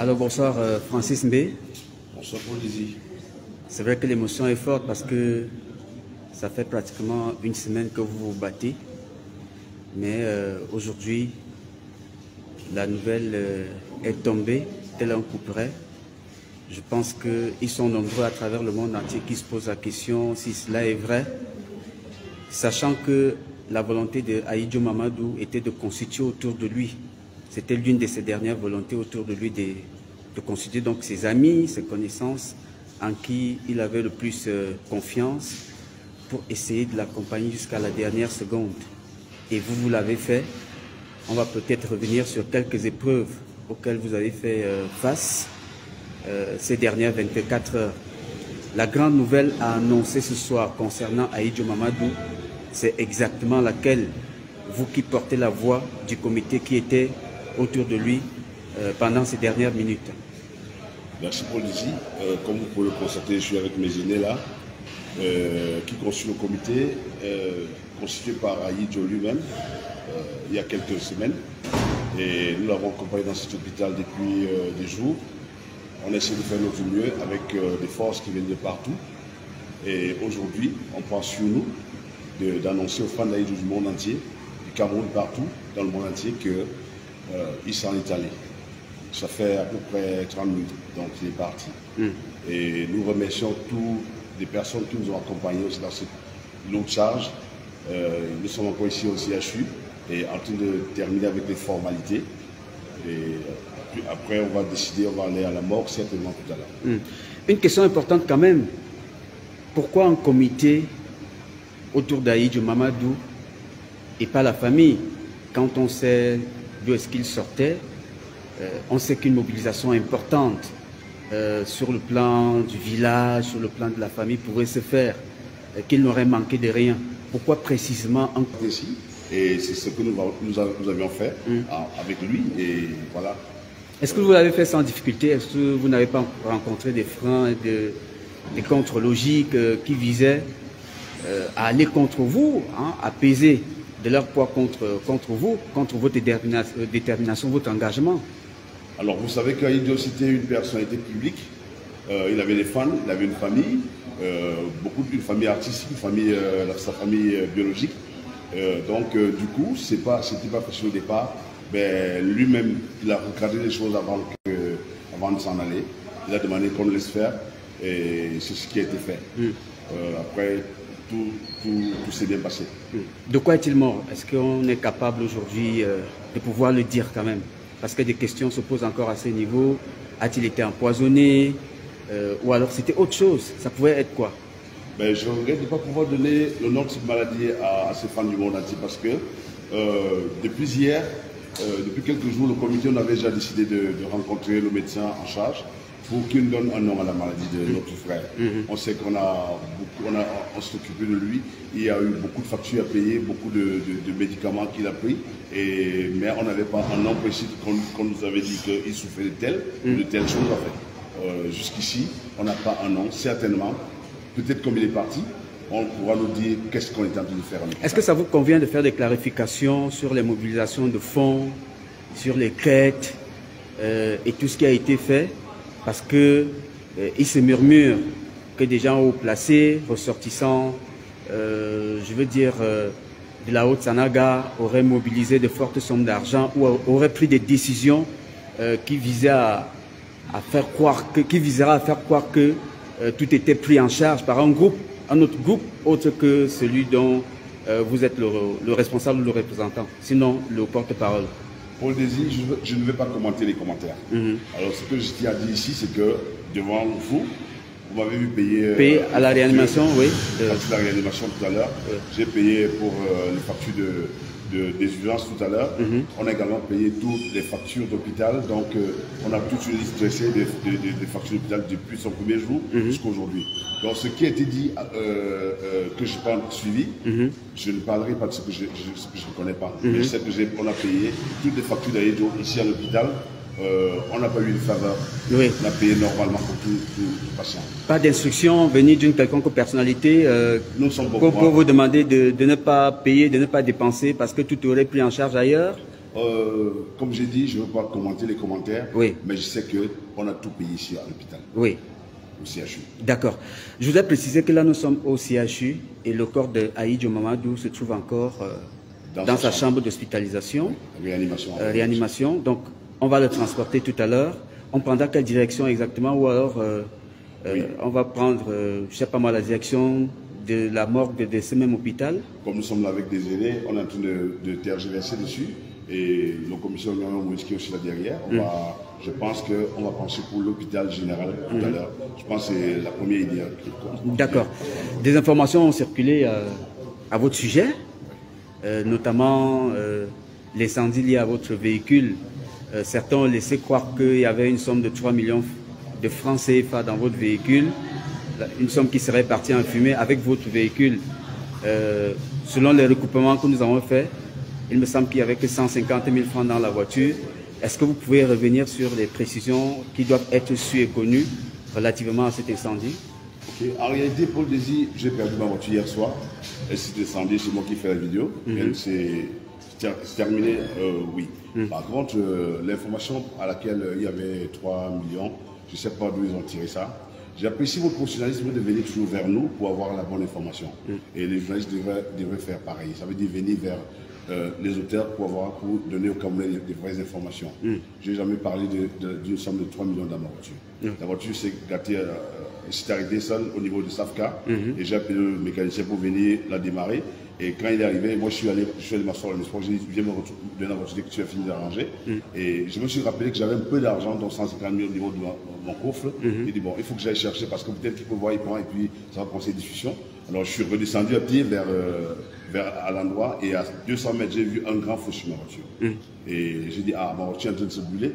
Alors bonsoir Francis Mbé. Bonsoir Paul Désir. C'est vrai que l'émotion est forte parce que ça fait pratiquement une semaine que vous vous battez. Mais aujourd'hui, la nouvelle est tombée tel un coup près. Je pense qu'ils sont nombreux à travers le monde entier qui se posent la question si cela est vrai. Sachant que la volonté de Ahidjo Mamadou était de constituer autour de lui. C'était l'une de ses dernières volontés autour de lui de constituer donc ses amis, ses connaissances en qui il avait le plus confiance pour essayer de l'accompagner jusqu'à la dernière seconde. Et vous l'avez fait. On va peut-être revenir sur quelques épreuves auxquelles vous avez fait face ces dernières 24 heures. La grande nouvelle à annoncer ce soir concernant Ahidjo Mamadou, c'est exactement laquelle, vous qui portez la voix du comité qui était autour de lui pendant ces dernières minutes. Merci Paul Désir. Comme vous pouvez le constater, je suis avec mes aînés là, qui constituent le comité, constitué par Ahidjo lui-même, il y a quelques semaines. Et nous l'avons accompagné dans cet hôpital depuis des jours. On essaie de faire notre mieux avec des forces qui viennent de partout. Et aujourd'hui, on prend sur nous d'annoncer aux fans d'Ahidjo du monde entier, du Cameroun partout, dans le monde entier, qu'il s'en est allé. Ça fait à peu près 30 minutes, donc il est parti. Et nous remercions toutes les personnes qui nous ont accompagnés aussi dans cette longue charge. Nous sommes encore ici au CHU et en train de terminer avec les formalités. Et puis après, on va décider, on va aller à la mort certainement tout à l'heure. Une question importante quand même. Pourquoi un comité autour d'Ahidjo Mamadou et pas la famille? Quand on sait d'où est-ce qu'il sortait, on sait qu'une mobilisation importante sur le plan du village, sur le plan de la famille pourrait se faire, qu'il n'aurait manqué de rien. Pourquoi précisément un comité? Et c'est ce que nous avions fait avec lui, et voilà. Est-ce que vous l'avez fait sans difficulté? Est-ce que vous n'avez pas rencontré des freins, des contre-logiques qui visaient à aller contre vous, à peser de leur poids contre vous, contre votre détermination, votre engagement? Alors vous savez qu'Ahidjo c'était une personnalité publique, il avait des fans, il avait une famille, une famille artistique, sa famille biologique. Donc du coup, c'était pas facile au départ. Mais lui-même, il a regardé les choses avant de s'en aller. Il a demandé qu'on le laisse faire et c'est ce qui a été fait. Après, tout s'est bien passé. De quoi est-il mort? Est-ce qu'on est capable aujourd'hui de pouvoir le dire quand même? Parce que des questions se posent encore à ce niveau. A-t-il été empoisonné? Ou alors c'était autre chose? Ça pouvait être quoi? Ben, je regrette de ne pas pouvoir donner le nom de cette maladie à ces fans du monde entier parce que depuis quelques jours, le comité, on avait déjà décidé de rencontrer le médecin en charge pour qu'il nous donne un nom à la maladie de notre frère. On sait qu'on s'est occupé de lui. Il y a eu beaucoup de factures à payer, beaucoup de médicaments qu'il a pris. Mais on n'avait pas un nom précis qu'on nous avait dit qu'il souffrait de telles choses en fait. Jusqu'ici, on n'a pas un nom, certainement. Peut-être comme il est parti, on pourra nous dire qu'est-ce qu'on est en train de faire. Est-ce que ça vous convient de faire des clarifications sur les mobilisations de fonds, sur les quêtes et tout ce qui a été fait? Parce qu'il se murmure que des gens haut placés, ressortissants, je veux dire, de la Haute-Sanaga, auraient mobilisé de fortes sommes d'argent ou auraient pris des décisions qui visaient à faire croire que tout était pris en charge par un autre groupe, autre que celui dont vous êtes le responsable ou le représentant, sinon le porte-parole. Paul Désir, je ne vais pas commenter les commentaires. Alors ce que je tiens à dire ici, c'est que devant vous m'avez vu payer à la réanimation, oui. La réanimation tout à l'heure. J'ai payé pour les factures des urgences tout à l'heure. On a également payé toutes les factures d'hôpital. Donc on a toute une liste dressée des factures d'hôpital depuis son premier jour jusqu'à aujourd'hui. Donc ce qui a été dit que je n'ai pas suivi, je ne parlerai pas de ce que je ne connais pas. Mais je sais qu'on a payé toutes les factures d'Ahidjo ici à l'hôpital. On n'a pas eu de faveur. Oui. On a payé normalement pour tout patient. Pas d'instruction venue d'une quelconque personnalité pour vous demander de ne pas payer, de ne pas dépenser parce que tout aurait pris en charge ailleurs? Comme j'ai dit, je ne veux pas commenter les commentaires, oui. Mais je sais qu'on a tout payé ici à l'hôpital. Oui. Au CHU. D'accord. Je voudrais préciser que là, nous sommes au CHU et le corps de Ahidjo Mamadou se trouve encore dans sa chambre d'hospitalisation. Oui. Réanimation. Donc, on va le transporter tout à l'heure. On prendra quelle direction exactement? Ou alors, oui. On va prendre, je ne sais pas moi, la direction de la morgue de ce même hôpital? Comme nous sommes là avec des aînés, on est en train de tergiverser dessus. Et le commissaire qui est aussi là derrière, je pense qu'on va pencher pour l'hôpital général tout à l'heure. Je pense que c'est la première idée. D'accord. Des informations ont circulé à votre sujet, notamment l'incendie lié à votre véhicule. Certains ont laissé croire qu'il y avait une somme de 3 millions de francs CFA dans votre véhicule, une somme qui serait partie en fumée avec votre véhicule. Selon les recoupements que nous avons faits, il me semble qu'il n'y avait que 150 000 francs dans la voiture. Est-ce que vous pouvez revenir sur les précisions qui doivent être sues et connues relativement à cet incendie? Okay. En réalité, Paul Désir, j'ai perdu ma voiture hier soir. Elle s'est incendie, c'est moi qui fais la vidéo. Elle s'est terminée, oui. Par contre, l'information à laquelle il y avait 3 millions, je ne sais pas d'où ils ont tiré ça. J'apprécie votre professionnalisme de venir toujours vers nous pour avoir la bonne information. Et les journalistes devraient faire pareil. Ça veut dire venir vers les auteurs pour donner au Camerounais des vraies informations. Je n'ai jamais parlé d'une somme de 3 millions dans ma voiture. La voiture s'est gâtée, c'est arrêté seul au niveau de Safka. Et j'ai appelé le mécanicien pour venir la démarrer. Et quand il est arrivé, moi je suis allé m'asseoir à l'espoir, j'ai dit, viens me retrouver dans la voiture que tu as fini d'arranger. Et je me suis rappelé que j'avais un peu d'argent, donc 150 000 au niveau de mon coffre. J'ai dit, bon, il faut que j'aille chercher parce que peut-être qu'il peut voir, il prend et puis ça va commencer des discussions. Alors je suis redescendu à pied à l'endroit et à 200 mètres, j'ai vu un grand feu sur ma voiture. Et j'ai dit, ma voiture est en train de se brûler.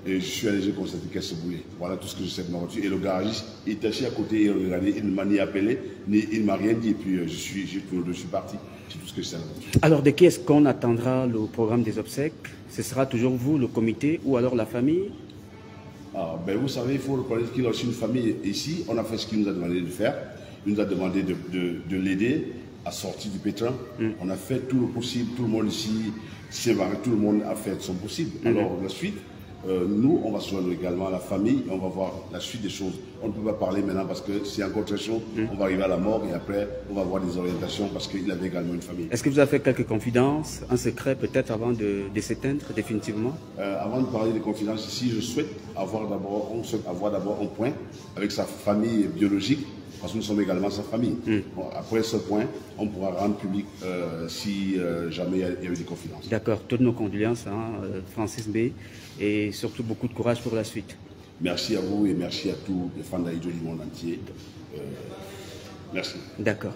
Et je suis allé, j'ai constaté qu'elle se brûlait. Voilà tout ce que je sais de ma voiture. Et le garagiste, il était assis à côté et regardait. Il ne m'a ni appelé, ni il ne m'a rien dit. Et puis je suis parti. C'est tout ce que je sais de la voiture. Alors de qui est-ce qu'on attendra le programme des obsèques? Ce sera toujours vous, le comité, ou alors la famille? Vous savez, il faut reconnaître qu'il a aussi une famille ici. On a fait ce qu'il nous a demandé de faire. Il nous a demandé de l'aider à sortir du pétrin. On a fait tout le possible. Tout le monde ici s'est barré. Tout le monde a fait son possible. Alors la suite, nous, on va se joindre également à la famille et on va voir la suite des choses. On ne peut pas parler maintenant parce que c'est encore très chaud. On va arriver à la mort et après, on va avoir des orientations parce qu'il avait également une famille. Est-ce que vous avez fait quelques confidences, un secret peut-être avant de s'éteindre définitivement? Avant de parler des confidences ici, je souhaite avoir d'abord un point avec sa famille biologique. Parce que nous sommes également sa famille. Bon, après ce point, on pourra rendre public si jamais il y a eu des confidences. D'accord. Toutes nos condoléances, Francis B. Et surtout beaucoup de courage pour la suite. Merci à vous et merci à tous les fans d'Ahidjo du monde entier. Merci. D'accord.